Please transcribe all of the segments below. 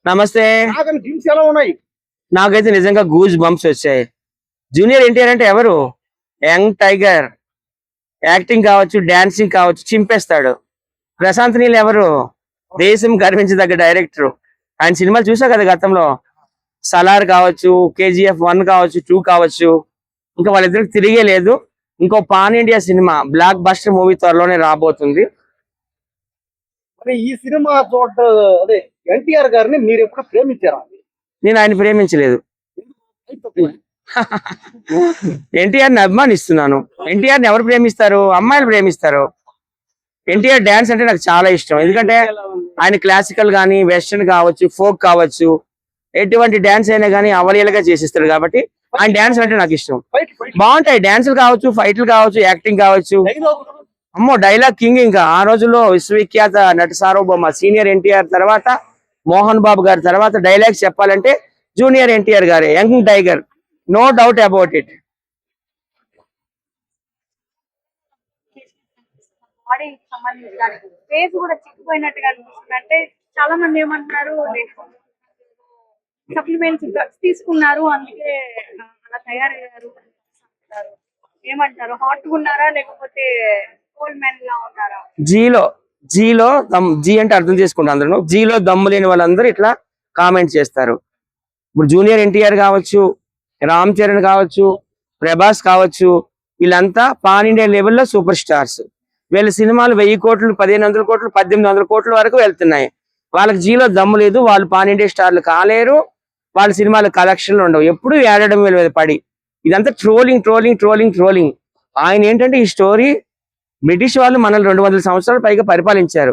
నమస్తే. డ్రీమ్స్ ఎలా ఉన్నాయి? నాకైతే నిజంగా గూజ్ బంప్స్ వచ్చాయి. జూనియర్ ఎన్టీఆర్ అంటే ఎవరు? Young tiger. యాక్టింగ్ కావచ్చు, డాన్సింగ్ కావచ్చు, చింపేస్తాడు. ప్రశాంత్ నీల్ ఎవరు? దేశం గర్వించదగ్గ డైరెక్టర్. ఆయన సినిమాలు చూసా కదా గతంలో. సలార్ కావచ్చు, KGF 1 కావచ్చు, 2 కావచ్చు. ఇంకా వాళ్ళిద్దరికి తిరిగే లేదు. ఇంకో pan India cinema block buster movie త్వరలోనే రాబోతుంది. మరి ఈ సినిమా అదే ఎన్టీఆర్ గారిని మీరు ఎప్పుడు ప్రేమించారా? నేను ఆయన ప్రేమించలేదు. ఎన్టీఆర్ ని అభిమానిస్తున్నాను. ఎన్టీఆర్ ని ఎవరు ప్రేమిస్తారు? అమ్మాయిలు ప్రేమిస్తారు. ఎన్టీఆర్ డాన్స్ అంటే నాకు చాలా ఇష్టం. ఎందుకంటే ఆయన క్లాసికల్ గానీ, వెస్టర్న్ కావచ్చు, ఫోక్ కావచ్చు, ఎటువంటి డాన్స్ అయినా కానీ అవలీలగా చేసిస్తాడు. కాబట్టి ఆయన డాన్స్ అంటే నాకు ఇష్టం. బాగుంటాయి డాన్సులు కావచ్చు, ఫైట్లు కావచ్చు, యాక్టింగ్ కావచ్చు. అమ్మో డైలాగ్ కింగ్. ఇంకా ఆ రోజుల్లో విశ్వవిఖ్యాత నట సార్వభౌమ సీనియర్ ఎన్టీఆర్ తర్వాత మోహన్ బాబు గారి తర్వాత డైలాగ్స్ చెప్పాలంటే జూనియర్ ఎన్టీఆర్ గారే, young tiger, no doubt about it. Face కూడా చిక్కిపోయినట్టుగా అనిపిస్తుంది. అంటే చాలా మంది ఏమంటున్నారు, సప్లిమెంట్స్ డ్రగ్స్ తీసుకున్నారు అందుకే అలా తయారయ్యారు. ఏమంటారు, హాట్ గా ఉన్నారా లేకపోతే కోల్డ్ మ్యాన్ లా ఉన్నారా? జీలో జీ అంటే అర్థం చేసుకుంటారు అందరూ. జీలో దమ్ము లేని వాళ్ళందరూ ఇట్లా కామెంట్ చేస్తారు. ఇప్పుడు జూనియర్ ఎన్టీఆర్ కావచ్చు, రామ్ చరణ్ కావచ్చు, ప్రభాస్ కావచ్చు, వీళ్ళంతా పాన్ ఇండియా లెవెల్లో సూపర్ స్టార్స్. వీళ్ళ సినిమాలు 1000 కోట్లు, 1500 కోట్లు, 1800 కోట్ల వరకు వెళ్తున్నాయి. వాళ్ళకి జీలో దమ్ము లేదు. వాళ్ళు పాన్ ఇండియా స్టార్లు కాలేరు. వాళ్ళ సినిమాల కలెక్షన్లు ఉండవు. ఎప్పుడు ఏడడం మీద పడి ఇదంతా ట్రోలింగ్ ట్రోలింగ్ ట్రోలింగ్ ట్రోలింగ్. ఆయన ఏంటంటే ఈ స్టోరీ బ్రిటిష్ వాళ్ళు మనల్ని 200 సంవత్సరాల పైగా పరిపాలించారు.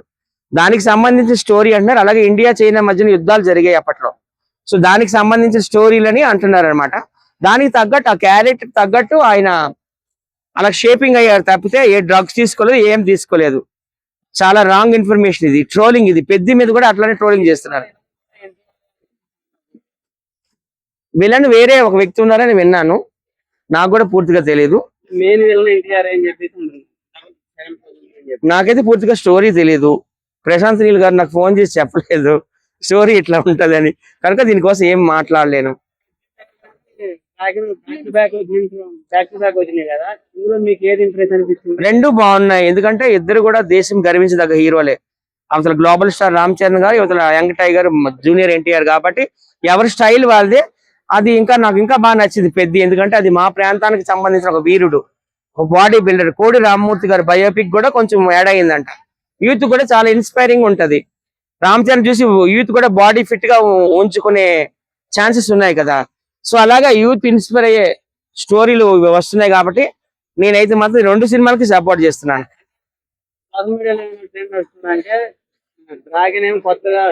దానికి సంబంధించిన స్టోరీ అంటున్నారు. అలాగే ఇండియా చైనా మధ్యన యుద్ధాలు జరిగాయి అప్పట్లో. సో దానికి సంబంధించిన స్టోరీలని అంటున్నారు అనమాట. దానికి తగ్గట్టు ఆ క్యారెక్టర్ తగ్గట్టు ఆయన అలా షేపింగ్ అయ్యారు తప్పితే ఏ డ్రగ్స్ తీసుకోలేదు, ఏం తీసుకోలేదు. చాలా రాంగ్ ఇన్ఫర్మేషన్ ఇది, ట్రోలింగ్ ఇది. పెద్ద మీద కూడా అట్లానే ట్రోలింగ్ చేస్తున్నారు. వీళ్ళని వేరే ఒక వ్యక్తి ఉన్నారని విన్నాను, నాకు కూడా పూర్తిగా తెలియదు. నాకైతే పూర్తిగా స్టోరీ తెలియదు. ప్రశాంత్ నీల్ గారు నాకు ఫోన్ చేసి చెప్పలేదు స్టోరీ ఇట్లా ఉంటదని, కనుక దీనికోసం ఏం మాట్లాడలేను. రెండు బాగున్నాయి. ఎందుకంటే ఇద్దరు కూడా దేశం గర్వించదగ్గ హీరోలే. అవతల గ్లోబల్ స్టార్ రామ్ చరణ్ గారు, ఇవతల యంగ్ టైగర్ జూనియర్ ఎన్టీఆర్. కాబట్టి ఎవరి స్టైల్ వాళ్ళదే. అది నాకు ఇంకా బాగా నచ్చింది పెద్ద. ఎందుకంటే అది మా ప్రాంతానికి సంబంధించిన ఒక వీరుడు, ఒక బాడీ బిల్డర్. కోడి రామ్మూర్తి గారు బయోపిక్ కూడా కొంచెం యాడ్ అయ్యిందంట. యూత్ కూడా చాలా ఇన్స్పైరింగ్ ఉంటది. రామ్ చరణ్ చూసి యూత్ కూడా బాడీ ఫిట్ గా ఉంచుకునే ఛాన్సెస్ ఉన్నాయి కదా. సో అలాగా యూత్ ఇన్స్పైర్ అయ్యే స్టోరీలు వస్తున్నాయి. కాబట్టి నేనైతే మాత్రం 2 సినిమాలకి సపోర్ట్ చేస్తున్నాను. అంటే డ్రాగన్ ఏమో కొత్తగా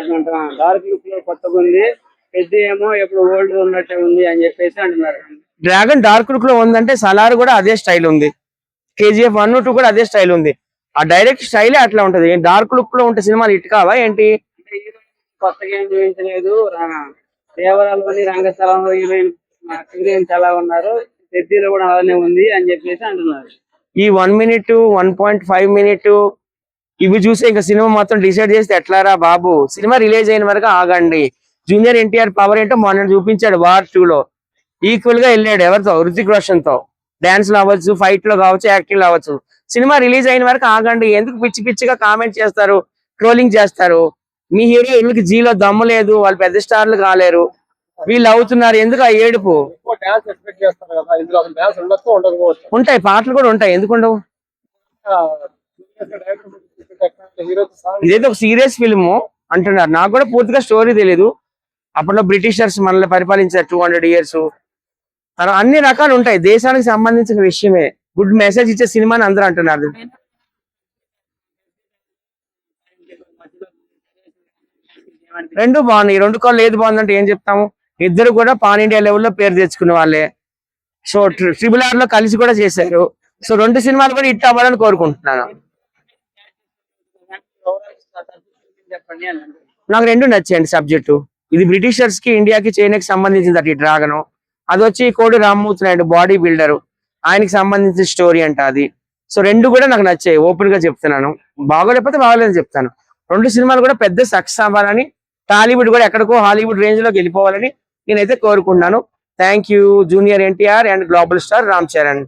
డార్క్ లుక్ లో కొత్తగా ఉంది, పెద్ద ఏమో ఎప్పుడు ఓల్డ్ ఉన్నట్టే ఉంది అని చెప్పేసి అంటున్నారు. డ్రాగన్ డార్క్ లుక్ లో ఉందంటే సలార్ కూడా అదే స్టైల్ ఉంది. KGF 1, 2 కూడా అదే స్టైల్ ఉంది. ఆ డైరెక్ట్ స్టైలే అట్లా ఉంటది. డార్క్ లుక్ లో ఉంటే సినిమాలు హిట్ కావా ఏంటి? కొత్తగా ఏం చూపించలేదు. దేవరాలోని రంగస్థలంలో హీరోయిన్స్ ఎలా ఉన్నారు, పెద్దలో కూడా అలానే ఉంది అని చెప్పేసి అంటున్నారు. ఈ 1 మినిట్ 1.5 మినిట్ ఇవి చూసి ఇంకా సినిమా మొత్తం డిసైడ్ చేస్తే ఎట్లారా బాబు. సినిమా రిలీజ్ అయిన వరకు ఆగండి. జూనియర్ ఎన్టీఆర్ పవర్ ఏంటో మొన్న చూపించాడు వార్ 2 లో. ఈక్వల్ గా వెళ్ళాడు ఎవరితో? హృతిక్ రోషన్ తో. డాన్స్ లో అవ్వచ్చు, ఫైట్ లో కావచ్చు, యాక్టింగ్ లో అవ్వచ్చు. సినిమా రిలీజ్ అయిన వరకు ఆగండి. ఎందుకు పిచ్చి పిచ్చిగా కామెంట్ చేస్తారు, ట్రోలింగ్ చేస్తారు? మీ హీరో ఇళ్ళకి జీలో దమ్ము లేదు, వాళ్ళు పెద్ద స్టార్లు కాలేరు, వీళ్ళు అవుతున్నారు. ఎందుకు ఆ ఏడుపు? ఉంటాయి, పాటలు కూడా ఉంటాయి, ఎందుకు ఉండవు? ఇదైతే ఒక సీరియస్ ఫిల్మ్ అంటున్నారు. నాకు కూడా పూర్తిగా స్టోరీ తెలియదు. అప్పట్లో బ్రిటిషర్స్ మనల్ని పరిపాలించారు 200 years. అన్ని రకాలు ఉంటాయి. దేశానికి సంబంధించిన విషయమే. గుడ్ మెసేజ్ ఇచ్చే సినిమా అని అందరూ అంటున్నారు. రెండు బాగున్నాయి. 2 కాళ్ళు ఏది బాగుందంటే ఏం చెప్తాము? ఇద్దరు కూడా పాన్ ఇండియా లెవెల్లో పేరు తెచ్చుకునే వాళ్ళే. సో RRR లో కలిసి కూడా చేశారు. సో 2 సినిమాలు కూడా హిట్ అవ్వాలని కోరుకుంటున్నాను. నాకు 2 నచ్చాయండి సబ్జెక్టు. ఇది బ్రిటిషర్స్ కి, ఇండియాకి, చైనాకి సంబంధించింది ఈ డ్రాగన్. అది వచ్చి కోడి రామ్మూర్తి నాయుడు బాడీ బిల్డర్, ఆయనకి సంబంధించిన స్టోరీ అంట అది. సో 2 కూడా నాకు నచ్చాయి. ఓపెన్ గా చెప్తున్నాను. బాగోలేకపోతే బాగోలేదని చెప్తాను. 2 సినిమాలు కూడా పెద్ద సక్సెస్ అవ్వాలని టాలీవుడ్ కూడా ఎక్కడికో హాలీవుడ్ రేంజ్ లోకి వెళ్ళిపోవాలని నేనైతే కోరుకుంటున్నాను. Thank you junior NTR and global star Ram Charan.